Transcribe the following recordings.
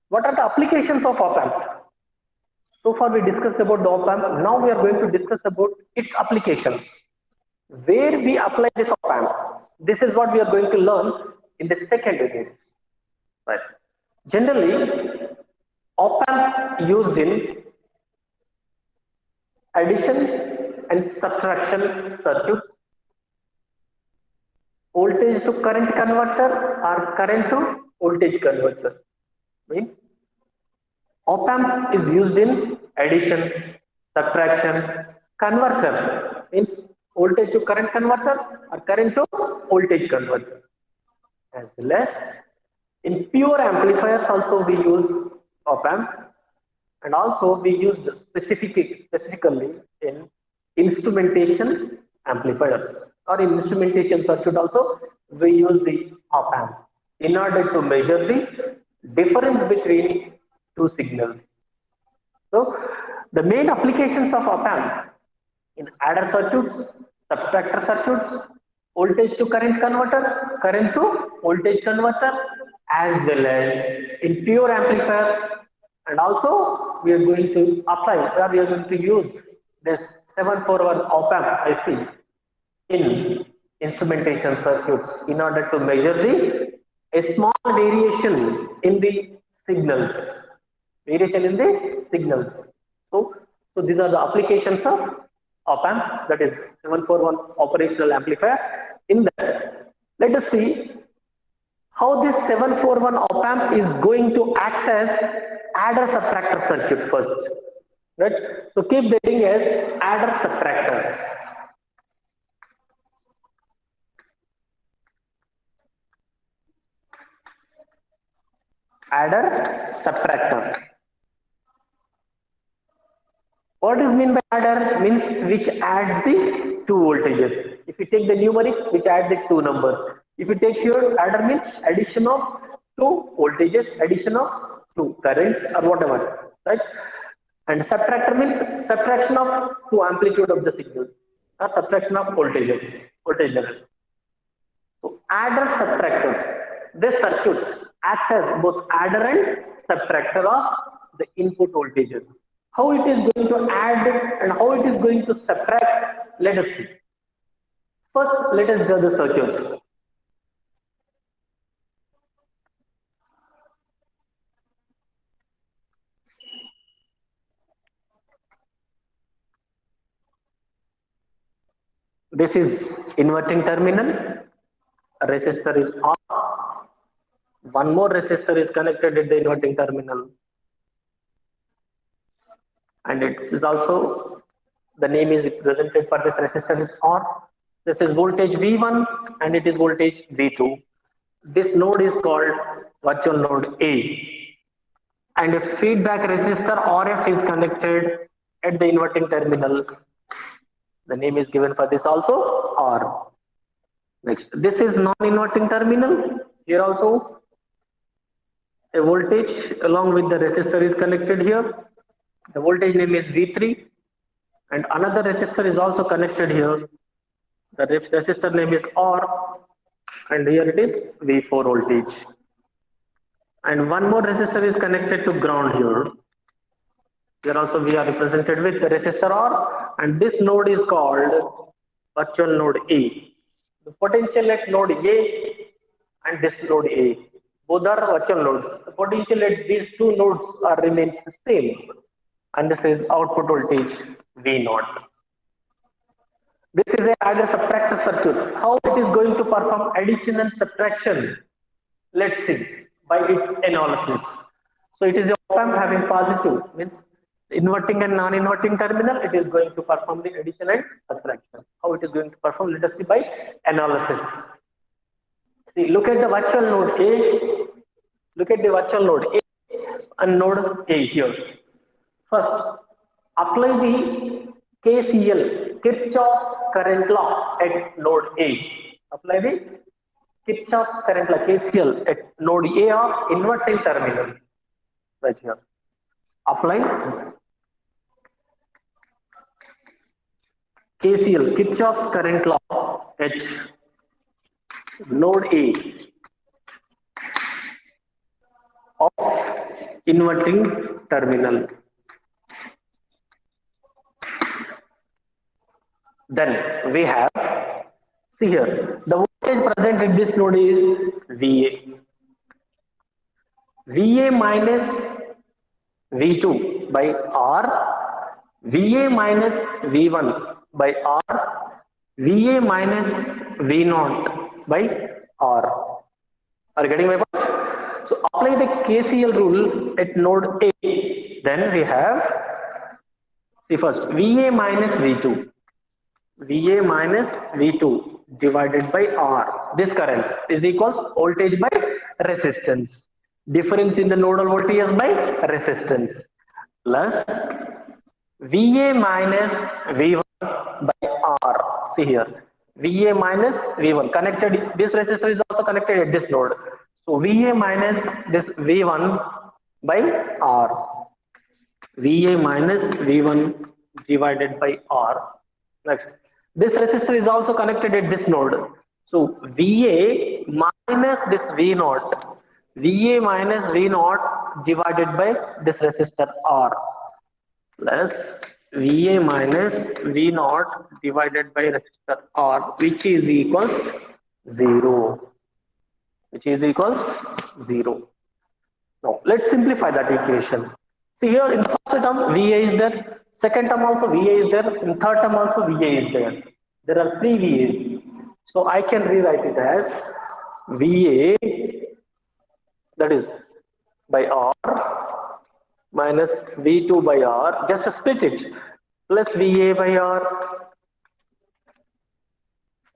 What are the applications of op-amp? So far we discussed about the op-amp. Now we are going to discuss about its applications. Where we apply this op-amp. This is what we are going to learn in the second unit. Right. Generally, op-amp used in addition and subtraction circuits, voltage to current converter or current to voltage converter. Means op-amp is used in addition, subtraction, converter. Means voltage to current converter or current to voltage converter. As well as in pure amplifiers also we use op-amp, and also we use the specifically in instrumentation amplifiers, or in instrumentation circuit also we use the op-amp in order to measure the difference between two signals. So the main applications of op-amp in adder circuits, subtractor circuits, voltage to current converter, current to voltage converter, as well as in pure amplifiers, and also we are going to apply, or we are going to use this 741 op-amp IC in instrumentation circuits in order to measure a small variation in the signals. So these are the applications of op-amp, that is 741 operational amplifier. In that, let us see how this 741 op-amp is going to access adder subtractor circuit first. Right? So keep the heading as adder subtractor. Adder subtractor. What is mean by adder? Means which adds the two voltages. If you take the numerics, which adds the two numbers. If you take here, adder means addition of two voltages, addition of two currents or whatever, right? And subtractor means subtraction of two amplitude of the signals, or subtraction of voltage level. So adder subtractor, this circuit acts as both adder and subtractor of the input voltages. How it is going to add and how it is going to subtract, let us see. First, let us draw the circuit. This is inverting terminal, a resistor is on, one more resistor is connected at the inverting terminal, and it is also, the name is represented for this resistor is on. This is voltage V1 and it is voltage V2. This node is called virtual node A, and a feedback resistor RF is connected at the inverting terminal. The name is given for this also R. Next, this is non-inverting terminal. Here also a voltage along with the resistor is connected here. The voltage name is V3, and another resistor is also connected here. The resistor name is R, and here it is V4 voltage. And one more resistor is connected to ground here. Here also we are represented with the resistor R, and this node is called virtual node A. The potential at node A and this node A, both are virtual nodes. The potential at these two nodes remains the same, and this is output voltage V0. This is a adder subtractor circuit. How it is going to perform addition and subtraction? Let's see by its analysis. So it is a op-amp having positive, means inverting and non-inverting terminal. It is going to perform the addition and subtraction. How it is going to perform? Let us see by analysis. See, look at the virtual node A. Look at the virtual node A and node A here. First, apply the KCL, Kirchhoff's current law at node A. Apply the Kirchhoff's current law, KCL, at node A of inverting terminal. Right here. Apply KCL, Kirchhoff's current law at node A of inverting terminal. Then we have, see here, the voltage present at this node is VA. VA minus V2 by R, VA minus V1 by R, VA minus V0 by R. Are you getting my point? So apply the KCL rule at node A. Then we have, see first, VA minus V2. VA minus V2 divided by R. This current is equals voltage by resistance. Difference in the nodal voltage by resistance. Plus VA minus V1 by R. See here. VA minus V1 connected. This resistor is also connected at this node. So VA minus this V1 by R. VA minus V1 divided by R. Next. This resistor is also connected at this node. So VA minus this V0. VA minus V0 divided by this resistor R. Plus VA minus V0 divided by resistor R, which is equals 0. Which is equals 0. Now let's simplify that equation. See here, in first term VA is there, second term also VA is there, in third term also VA is there. There are 3 VAs. So I can rewrite it as VA, that is by R, minus V2 by R, just split it, plus VA by R,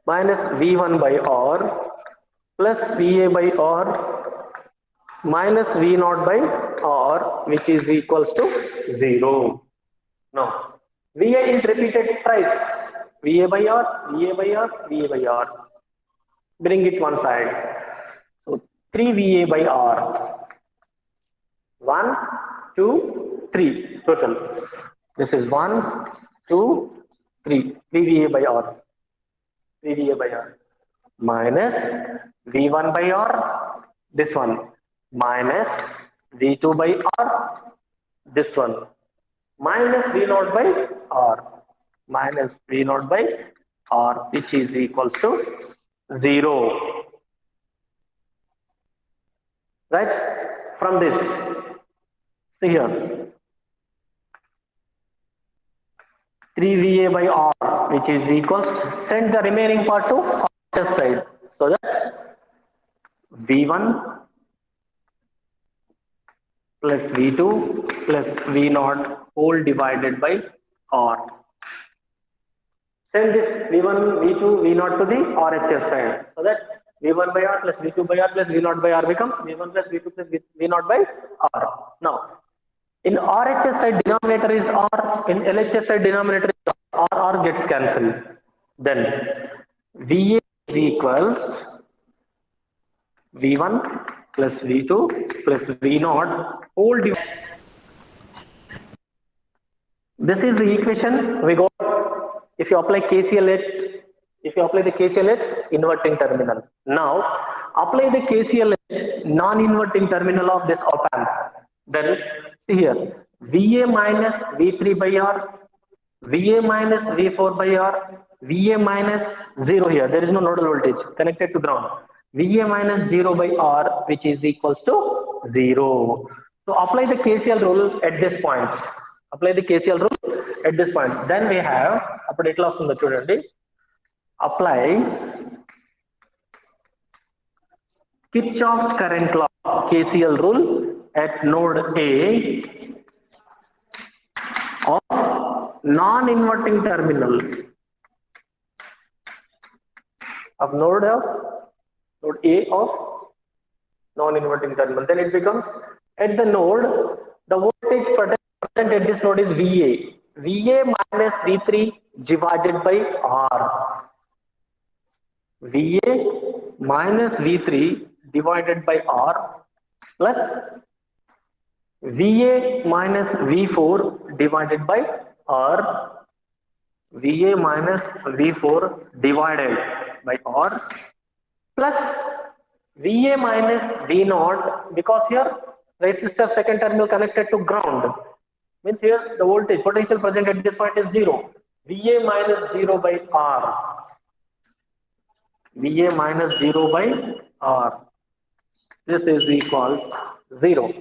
minus V1 by R, plus VA by R, minus V0 by R, which is equals to 0. Now, VA is repeated twice. VA by R, VA by R, VA by R. Bring it one side. So 3 VA by R. 1, 2, 3 total. This is 1, 2, 3. 3 VA by R. 3 VA by R. Minus V1 by R. This one. Minus V2 by R. This one. Minus V0 by R. Minus V0 by R, which is equals to 0. Right? From this, see here, 3 VA by R, which is equals, send the remaining part to other side. So that V1 plus V2 plus V0 whole divided by R. Send this V1, V2, V0 to the RHS side. So that V1 by R plus V2 by R plus V0 by R becomes V1 plus V2 plus V0 by R. Now, in RHS side denominator is R, in LHS side denominator is R, R gets cancelled. Then VA is equals V1 plus V2 plus V0 whole divided. This is the equation we got. If you apply KCL the KCL at inverting terminal. Now apply the KCL at non-inverting terminal of this op amp. Then see here, VA minus V3 by R, VA minus V4 by R, VA minus 0 here. There is no nodal voltage connected to ground. VA minus 0 by R, which is equals to 0. So apply the KCL rule at this point. Apply the KCL rule at this point. Then we have apply Kirchhoff's current law KCL rule at node A of non-inverting terminal of node A of non-inverting terminal. Then it becomes at the node, the voltage present at this node is VA. VA minus V3 divided by R. VA minus V3 divided by R plus VA minus V4 divided by R. VA minus V4 divided by R plus VA minus V0, because here resistor second terminal connected to ground. Means here the voltage potential present at this point is 0. VA minus 0 by R. VA minus 0 by R. This is equals 0.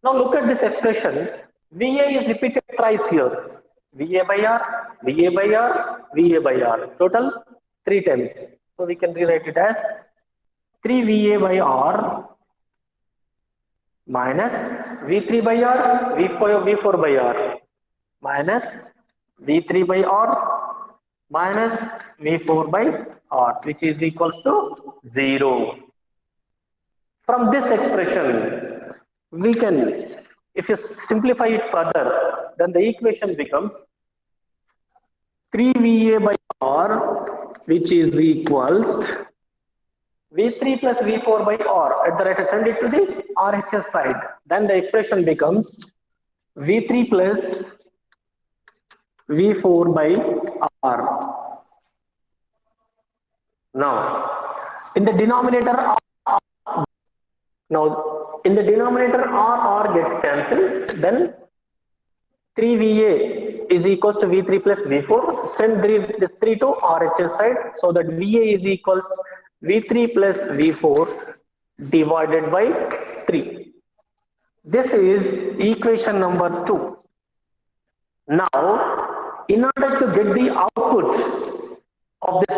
Now look at this expression. VA is repeated thrice here. VA by R, VA by R, VA by R. Total 3 times. So we can rewrite it as 3 VA by R minus V3 by R, V4 by R minus V3 by R minus V4 by R, which is equals to 0. From this expression, we can, if you simplify it further, then the equation becomes 3 VA by R, which is equals V3 plus V4 by R. At the right, send it to the RHS side. Then the expression becomes V3 plus V4 by R. Now, in the denominator, R gets cancelled. Then 3 VA is equals to V3 plus V4. Send this 3 to RHS side, so that VA is equals V3 plus V4 divided by 3. This is equation number 2. Now, in order to get the output of this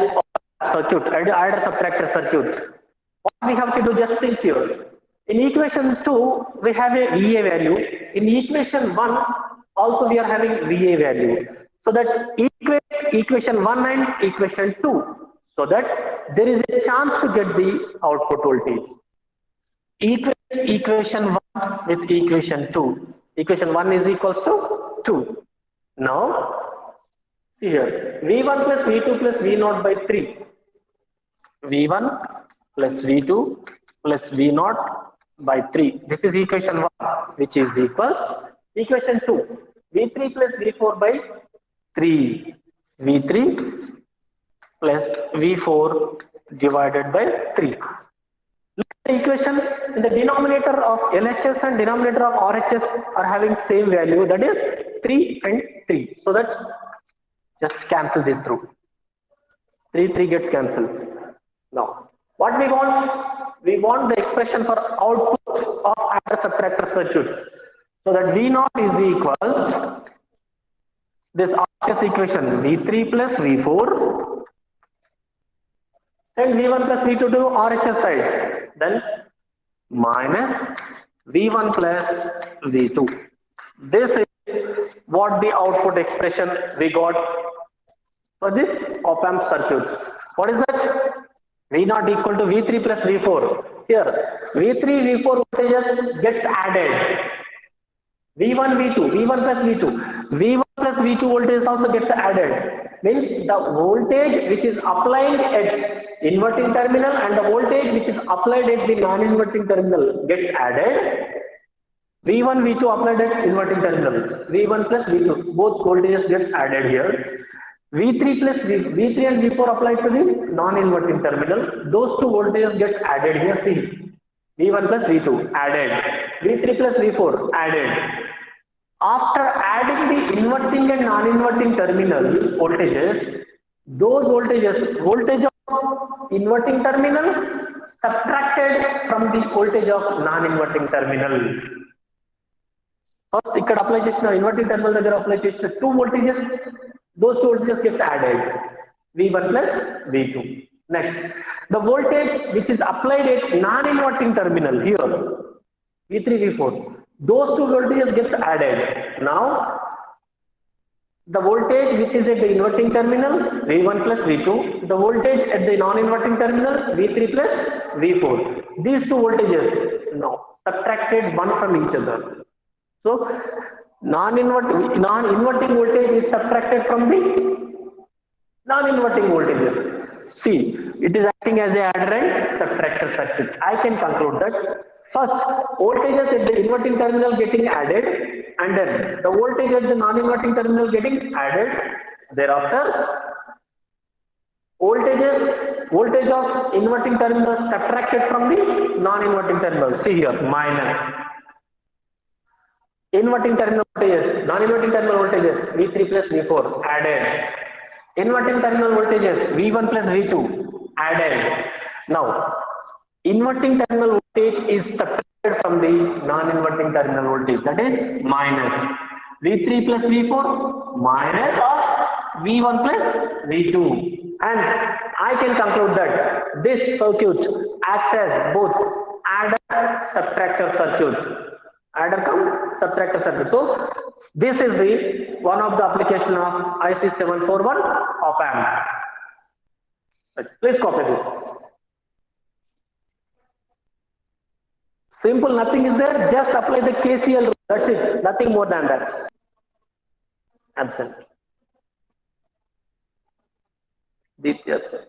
circuit, adder subtractor circuit, what we have to do, just think here. In equation 2, we have a VA value. In equation 1, also we are having VA value. So that equation 1 and equation 2. So that there is a chance to get the output voltage. Equation 1 with equation 2. Equation 1 is equals to 2. Now, see here, V1 plus V2 plus V0 by 3. V1 plus V2 plus V0 by 3. This is equation 1, which is equals equation 2. V3 plus V4 by 3. V3 plus V4 divided by 3. Look at the equation. In the denominator of LHS and denominator of RHS are having same value, that is 3 and 3. So that just cancel this through. 3 gets cancelled. Now, what we want? We want the expression for output of adder subtractor circuit. So that V0 is equals this RHS equation, V3 plus V4 and V1 plus V2 to RHS side, then minus V1 plus V2. This is what the output expression we got for this op-amp circuit. What is that? V0 equal to V3 plus V4. Here, V3, V4 voltages gets added. V1 plus V2. V1 plus V2 voltage also gets added. Means the voltage which is applied at inverting terminal and the voltage which is applied at the non-inverting terminal gets added. V1, V2 applied at inverting terminal. V1 plus V2. Both voltages gets added here. V3 plus V3 and V4 applied to the non-inverting terminal. Those two voltages get added here. See, V1 plus V2 added. V3 plus V4 added. After adding the inverting and non-inverting terminal voltages, those voltages, voltage of inverting terminal subtracted from the voltage of non-inverting terminal. First, ikkada apply chesina inverting terminal daggara apply chesina two voltages, those two voltages get added, V1 plus V2. Next, the voltage which is applied at non-inverting terminal here, V3, V4. Those two voltages gets added. Now, the voltage which is at the inverting terminal, V1 plus V2, the voltage at the non-inverting terminal, V3 plus V4. These two voltages now subtracted one from each other. So, non-inverting voltage is subtracted from the non-inverting voltages. See, it is acting as a adder and subtractor circuit. I can conclude that. First, voltages at the inverting terminal getting added, and then the voltage at the non-inverting terminal getting added. Thereafter, voltage of inverting terminal subtracted from the non-inverting terminal. See here, minus. Inverting terminal voltages, non-inverting terminal voltages, V3 plus V4 added. Inverting terminal voltages, V1 plus V2 added. Now, inverting terminal voltage is subtracted from the non-inverting terminal voltage, that is minus V3 plus V4 minus of V1 plus V2. And I can conclude that this circuit acts as both adder subtractor circuit. Adder cum subtractor circuit. So this is the one of the application of IC 741 op amp. Please copy this. Simple, nothing is there, just apply the KCL, that's it, nothing more than that. Absolutely. This, yes, sir.